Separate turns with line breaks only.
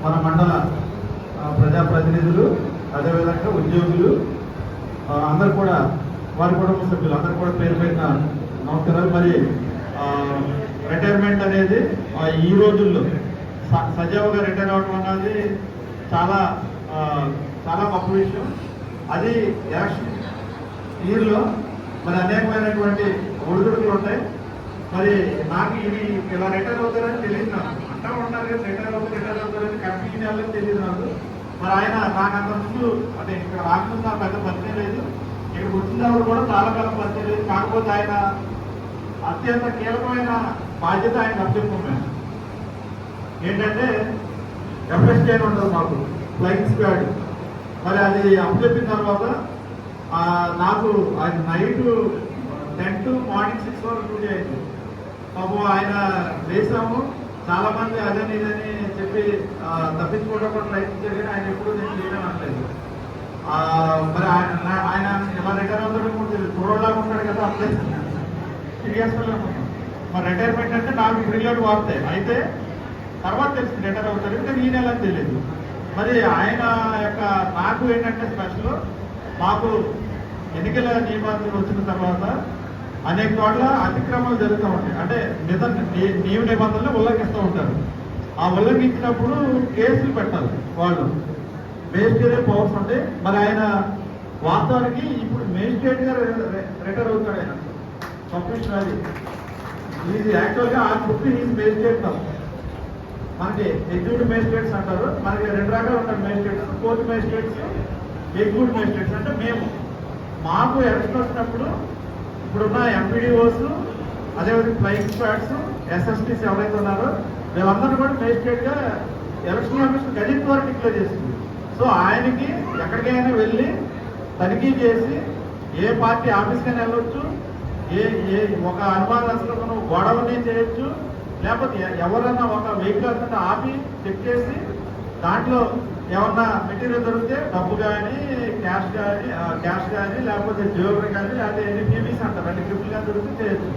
మన మండల ప్రజాప్రతినిధులు, అదేవిధంగా ఉద్యోగులు అందరు కూడా, వారి కుటుంబ సభ్యులు అందరూ కూడా పేరు పెట్టిన నమస్కారాలు. మరి రిటైర్మెంట్ అనేది ఈ రోజుల్లో సజావుగా రిటైర్ అవ్వడం అన్నది చాలా చాలా గొప్ప విషయం. అది ఎలక్షన్ ఇయర్లో మరి అనేకమైనటువంటి ఒడిదుడుకులు ఉంటాయి. మరి నాకు ఇది ఇలా రిటైర్ అవుతారని తెలియదు. నాకు అంటా ఉంటారు కదా రిటైర్ అవుతారని కన్ఫ్యూజన్ వెళ్ళని తెలియదు నాకు. మరి ఆయన నాకు అంత ముందు అంటే ఇక్కడ రాకముందు నాకు పెద్ద పరిచయం లేదు, ఇక్కడికి వచ్చినప్పుడు కూడా చాలా కాలం పరిచయం లేదు. కాకపోతే ఆయన అత్యంత కీలకమైన బాధ్యత ఆయన అప్పచెప్పుకున్నాను. ఏంటంటే ఎఫ్ఎస్టీ అని ఉంటుంది మాకు, ఫ్లయింగ్ స్క్వాడ్. మరి అది అప్పచెప్పిన తర్వాత నాకు అది నైట్ 10 to మార్నింగ్ 6 వరకు డ్యూటీ అయింది. పాపం ఆయన వేసాము, చాలా మంది అదని ఇదని చెప్పి తప్పించుకోవడం కూడా ప్రయత్నించారు, కానీ ఆయన ఎప్పుడు నేను చేయడం అనలేదు. మరి ఆయన ఎలా రిటైర్ అవుతాడో కూడా తెలియదు, చూడలాగా ఉంటాడు కదా, అప్పుడే తిరిగేసుకోలేము. మరి రిటైర్మెంట్ అంటే నాకు రిలేట్ వార్తే అయితే తర్వాత తెలిసి రిటైర్ అవుతాడు, ఇంకా ఈ నెల తెలియదు. మరి ఆయన యొక్క నాకు ఏంటంటే స్పెషల్, మాకు ఎన్నికల నియమాలు వచ్చిన తర్వాత అనేక చోట్ల అతిక్రమాలు జరుగుతూ ఉంటాయి. అంటే నియమ నిబంధనలు ఉల్లంఘిస్తూ ఉంటారు. ఆ ఉల్లంఘించినప్పుడు కేసులు పెట్టాలి వాళ్ళు, మేజిస్ట్రేట్ పవర్స్ ఉంటాయి. మరి ఆయన వాస్తవానికి ఇప్పుడు మేజిస్ట్రేట్ గా రిటైర్ అవుతాడు. ఆయన కమిషనర్ అది ఇది యాక్చువల్గా ఆ బుక్ ఈజ్ మేజిస్ట్రేట్. మనకి ఎగ్జిక్యూటివ్ మేజిస్ట్రేట్స్ అంటారు, మనకి 2 రకాలు ఉంటారు magistrates, court magistrates, executive magistrates. అంటే మేము మాకు ఎలక్షన్ వచ్చినప్పుడు ఇప్పుడున్న ఎంపీడీఓస్, అదేవిధంగా ఫ్లయింగ్ స్క్వాడ్స్, ఎస్ఎస్టీస్ ఎవరైతే ఉన్నారో వీళ్ళందరూ కూడా మేజిస్ట్రేట్గా ఎలక్షన్ కమిషన్ గజెట్ ద్వారా డిక్లేర్ చేసింది. సో ఆయనకి ఎక్కడికైనా వెళ్ళి తనిఖీ చేసి ఏ పార్టీ ఆఫీస్కైనా వెళ్ళొచ్చు, ఒక అనుమానాస్పదమైన గొడవని చేయొచ్చు, లేకపోతే ఎవరైనా ఒక వెహికల్ ఆపి చెక్ చేసి దాంట్లో ఏమన్నా మెటీరియల్ దొరికితే డబ్బు కానీ క్యాష్ కానీ లేకపోతే జ్యువెలరీ కానీ లేకపోతే ఎన్ని పీవీస్ అంటారు, అంటే ట్రిపుల్ కానీ దొరికితే చేయొచ్చు.